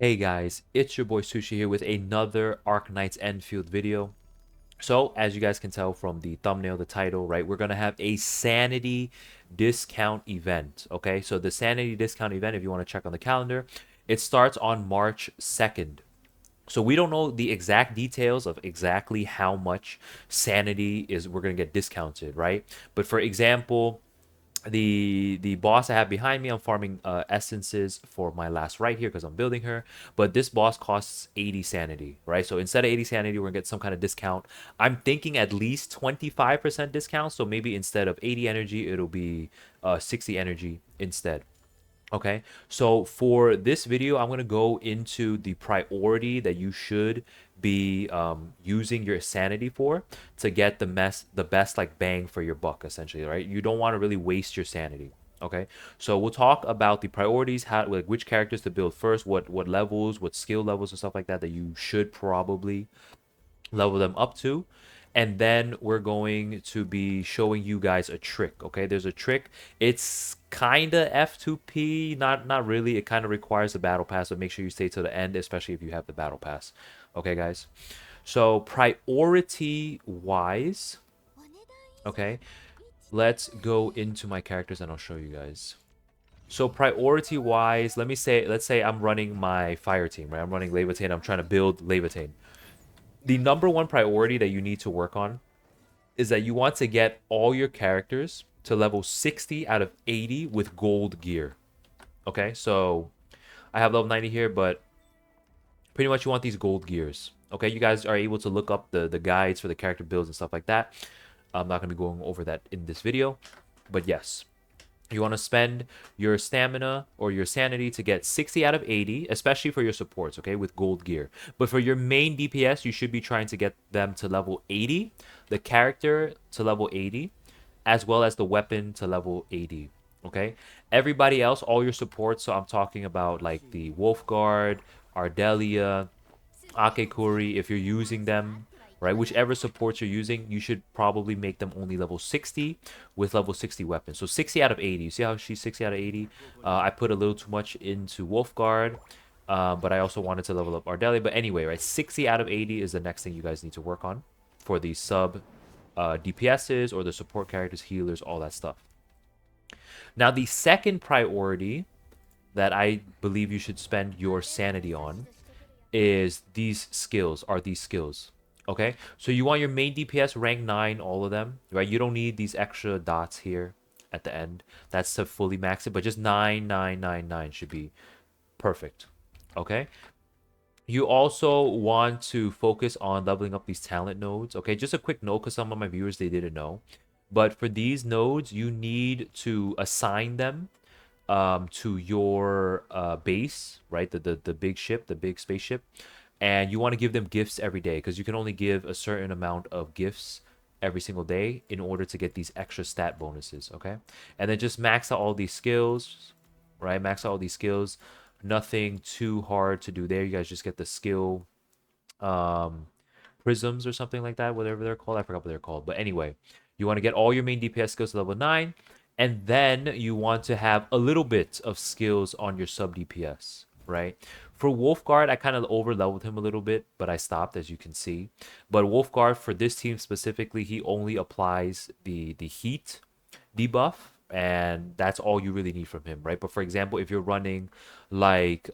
Hey guys, it's your boy Sushi here with another Arknights Endfield video. So, as you guys can tell from the thumbnail, the title, right, we're going to have a Sanity discount event, okay? So, the Sanity discount event, if you want to check on the calendar, it starts on March 2nd. So, we don't know the exact details of exactly how much Sanity is we're going to get discounted, right? But for example, the boss I have behind me, I'm farming essences for my last right here because I'm building her. But this boss costs 80 sanity, right? So instead of 80 sanity, we're gonna get some kind of discount. I'm thinking at least 25% discount. So maybe instead of 80 energy, it'll be 60 energy instead. Okay, so for this video, I'm going to go into the priority that you should be using your sanity for to get the best like bang for your buck, essentially, right? You don't want to really waste your sanity. Okay, so we'll talk about the priorities, how like which characters to build first, what levels, what skill levels and stuff like that that you should probably level them up to. And then we're going to be showing you guys a trick. Okay, there's a trick. It's kind of F2P, not really. It kind of requires the battle pass, but make sure you stay to the end, especially if you have the battle pass. Okay, guys. So priority wise, okay, let's go into my characters and I'll show you guys. So priority wise, let's say I'm running my fire team, right? I'm running Levitate. I'm trying to build Levitate. The number one priority that you need to work on is that you want to get all your characters to level 60 out of 80 with gold gear. Okay, so I have level 90 here, but pretty much you want these gold gears. Okay, you guys are able to look up the guides for the character builds and stuff like that. I'm not going to be going over that in this video, but yes. You want to spend your stamina or your sanity to get 60 out of 80, especially for your supports, okay, with gold gear. But for your main DPS, you should be trying to get them to level 80, the character to level 80, as well as the weapon to level 80, okay? Everybody else, all your supports, so I'm talking about like the Wolf Guard, Ardelia, Akekuri, if you're using them, right? Whichever supports you're using, you should probably make them only level 60 with level 60 weapons. So 60 out of 80. You see how she's 60 out of 80? I put a little too much into Wolfguard, but I also wanted to level up Ardelia. But anyway, right? 60 out of 80 is the next thing you guys need to work on for the sub DPSs or the support characters, healers, all that stuff. Now, the second priority that I believe you should spend your sanity on is these skills. Okay, so you want your main DPS rank 9, all of them, right? You don't need these extra dots here at the end. That's to fully max it, but just 9 should be perfect. Okay, you also want to focus on leveling up these talent nodes. Okay, just a quick note because some of my viewers they didn't know, but for these nodes you need to assign them to your base, right? The big ship, the big spaceship, and you want to give them gifts every day because you can only give a certain amount of gifts every single day in order to get these extra stat bonuses. Okay, and then just max out all these skills, right? Max out all these skills. Nothing too hard to do there. You guys just get the skill um prisms or something like that, whatever they're called. I forgot what they're called. But anyway, you want to get all your main DPS skills to level 9, and then you want to have a little bit of skills on your sub DPS, right? For Wolfguard, I kind of over leveled him a little bit, but I stopped, as you can see. But Wolfguard, for this team specifically, he only applies the heat debuff, and that's all you really need from him, right? But for example, if you're running like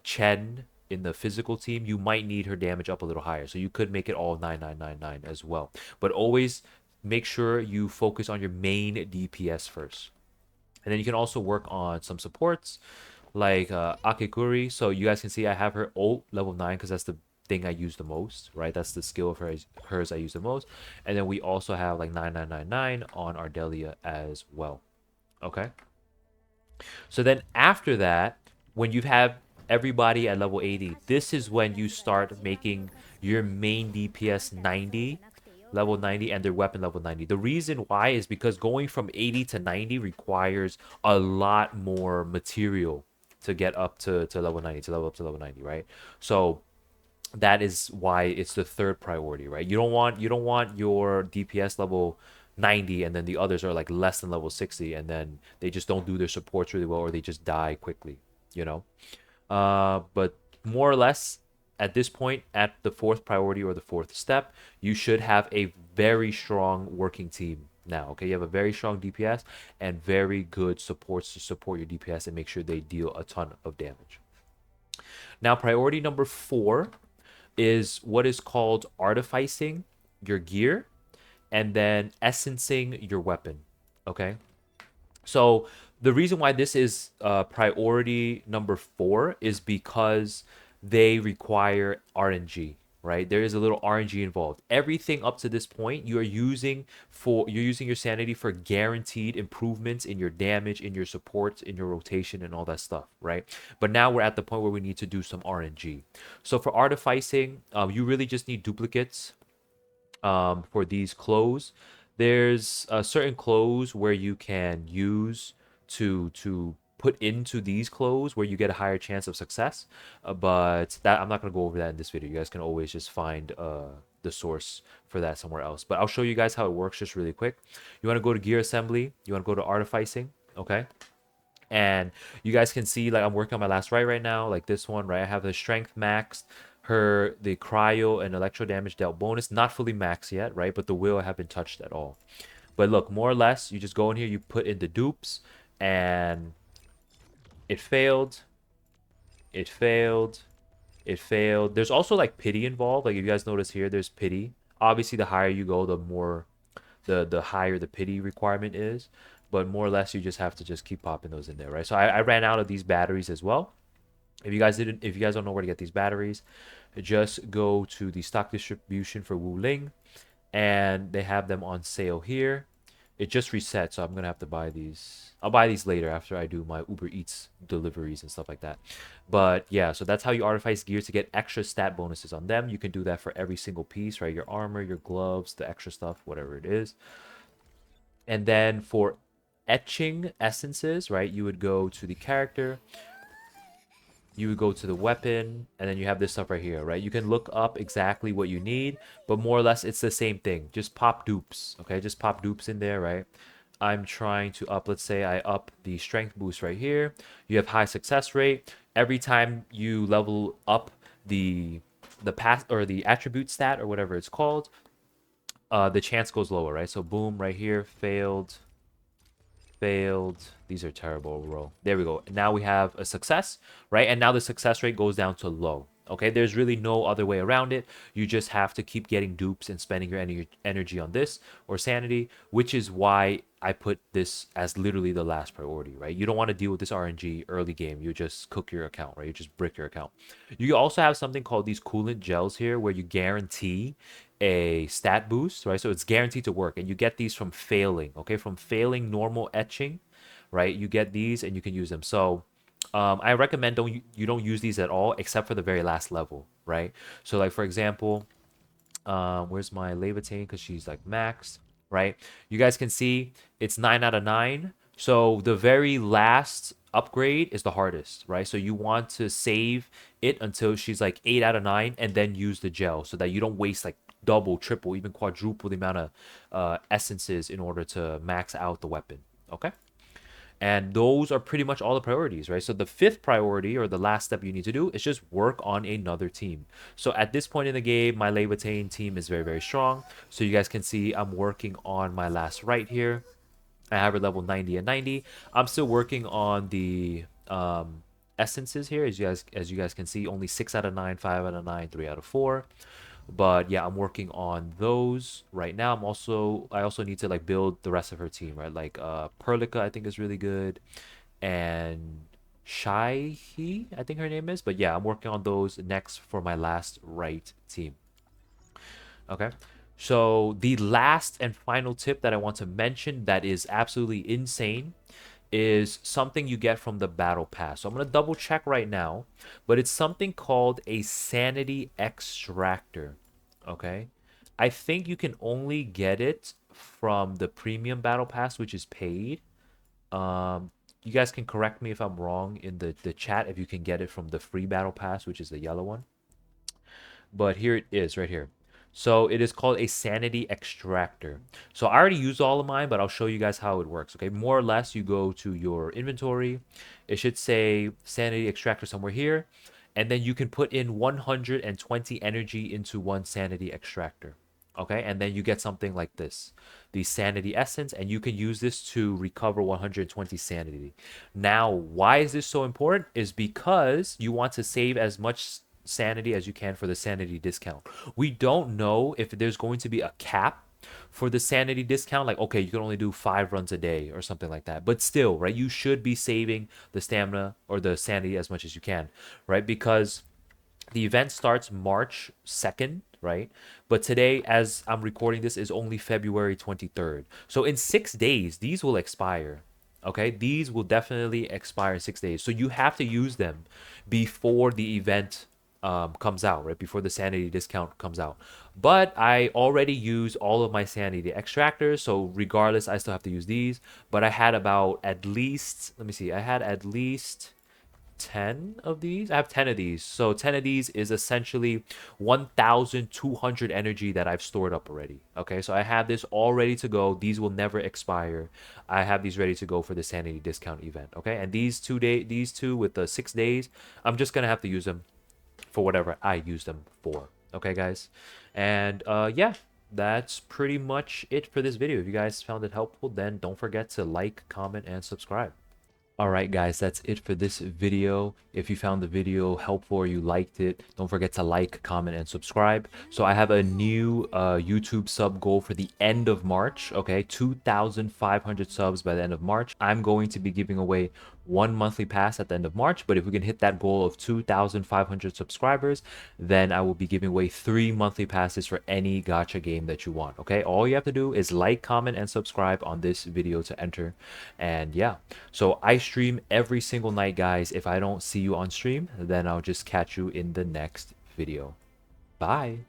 Chen in the physical team, you might need her damage up a little higher. So you could make it all 9999 as well. But always make sure you focus on your main DPS first. And then you can also work on some supports like Akekuri. So you guys can see I have her ult level 9 because that's the thing I use the most, right? That's the skill of hers I use the most. And then we also have like 9999 on Ardelia as well. Okay. So then after that, when you have everybody at level 80, this is when you start making your main DPS 90, level 90, and their weapon level 90. The reason why is because going from 80 to 90 requires a lot more material to get up to level 90, to level up to level 90, right? So that is why it's the third priority, right? You don't want your DPS level 90 and then the others are like less than level 60 and then they just don't do their supports really well or they just die quickly, you know? But more or less at this point, at the fourth priority or the fourth step, you should have a very strong working team now. Okay, you have a very strong DPS and very good supports to support your DPS and make sure they deal a ton of damage. Now, priority number 4 is what is called artificing your gear and then essencing your weapon. Okay, so the reason why this is priority number 4 is because they require RNG, right? There is a little RNG involved. Everything up to this point, you're using your sanity for guaranteed improvements in your damage, in your supports, in your rotation, and all that stuff, right? But now we're at the point where we need to do some RNG. So for artificing, you really just need duplicates for these clothes. There's certain clothes where you can use to put into these clothes where you get a higher chance of success. But that I'm not gonna go over that in this video. You guys can always just find the source for that somewhere else. But I'll show you guys how it works just really quick. You want to go to gear assembly. You want to go to artificing. Okay. And you guys can see like I'm working on my last right now, like this one, right? I have the strength maxed, the cryo and electro damage dealt bonus, not fully maxed yet, right? But the will haven't touched at all. But look, more or less, you just go in here, you put in the dupes, and it failed, it failed, it failed. There's also like pity involved. Like if you guys notice here, there's pity. Obviously, the higher you go, the more the higher the pity requirement is. But more or less, you just have to just keep popping those in there, right? So I ran out of these batteries as well. If you guys don't know where to get these batteries, just go to the stock distribution for Wu Ling, and they have them on sale here. It just reset, so I'm gonna have to buy these. I'll buy these later after I do my Uber Eats deliveries and stuff like that. But yeah, so that's how you artifice gear to get extra stat bonuses on them. You can do that for every single piece, right? Your armor, your gloves, the extra stuff, whatever it is. And then for etching essences, right, you would go to the character, you would go to the weapon, and then you have this stuff right here, right? You can look up exactly what you need, but more or less it's the same thing. Just pop dupes, okay? Just pop dupes in there, right? I'm trying to up, let's say I up the strength boost right here. You have high success rate. Every time you level up the path or the attribute stat or whatever it's called, the chance goes lower, right? So boom, right here, failed, failed. These are terrible overall. There we go. Now we have a success, right? And now the success rate goes down to low. Okay, there's really no other way around it. You just have to keep getting dupes and spending your energy on this or sanity, which is why I put this as literally the last priority, right? You don't want to deal with this RNG early game. You just cook your account, right? You just brick your account. You also have something called these coolant gels here where you guarantee a stat boost, right? So it's guaranteed to work, and you get these from failing, okay? From failing normal etching, right? You get these and you can use them. So I recommend you don't use these at all except for the very last level, right? So like for example, where's my Levitain? Because she's like maxed, right? You guys can see it's 9 out of 9. So the very last upgrade is the hardest, right? So you want to save it until she's like 8 out of 9 and then use the gel so that you don't waste like double, triple, even quadruple the amount of essences in order to max out the weapon, okay? And those are pretty much all the priorities, right? So the fifth priority or the last step you need to do is just work on another team. So at this point in the game, my Levitain team is very, very strong. So you guys can see I'm working on my last right here. I have her level 90 and 90. I'm still working on the essences here. As you guys can see, only 6 out of 9, 5 out of 9, 3 out of 4. But yeah, I'm working on those right now. I also need to like build the rest of her team, right? Like Perlica I think is really good, and Shaihi I think her name is. But yeah, I'm working on those next for my last right team. Okay. So the last and final tip that I want to mention that is absolutely insane is something you get from the battle pass. So I'm going to double check right now, but it's something called a sanity extractor. Okay. I think you can only get it from the premium battle pass, which is paid. You guys can correct me if I'm wrong in the chat if you can get it from the free battle pass, which is the yellow one. But here it is right here. So it is called a sanity extractor. So I already used all of mine, but I'll show you guys how it works. Okay, more or less, you go to your inventory. It should say sanity extractor somewhere here, and then you can put in 120 energy into one sanity extractor. Okay, and then you get something like this, the sanity essence, and you can use this to recover 120 sanity. Now, why is this so important? Is because you want to save as much sanity as you can for the sanity discount. We don't know if there's going to be a cap for the sanity discount, like, okay, you can only do 5 runs a day or something like that, but still, right, you should be saving the stamina or the sanity as much as you can, right? Because the event starts March 2nd, right? But today, as I'm recording this, is only February 23rd. So in 6 days, these will expire. Okay, these will definitely expire in 6 days. So you have to use them before the event comes out, right? Before the sanity discount comes out. But I already used all of my sanity extractors, so regardless, I still have to use these. But I had about at least, let me see, I had at least 10 of these. I have 10 of these. So 10 of these is essentially 1,200 energy that I've stored up already. Okay, so I have this all ready to go. These will never expire. I have these ready to go for the sanity discount event. Okay, and these two with the 6 days, I'm just gonna have to use them for whatever I use them for. Okay, guys, and yeah. That's pretty much it for this video. If you guys found it helpful, then don't forget to like, comment, and subscribe. Alright guys, that's it for this video. If you found the video helpful or you liked it, don't forget to like, comment, and subscribe. So I have a new YouTube sub goal for the end of March, okay? 2,500 subs by the end of March. I'm going to be giving away one monthly pass at the end of March, but if we can hit that goal of 2,500 subscribers, then I will be giving away 3 monthly passes for any gacha game that you want, okay? All you have to do is like, comment, and subscribe on this video to enter. And yeah, so I stream every single night, guys. If I don't see you on stream, then I'll just catch you in the next video. Bye.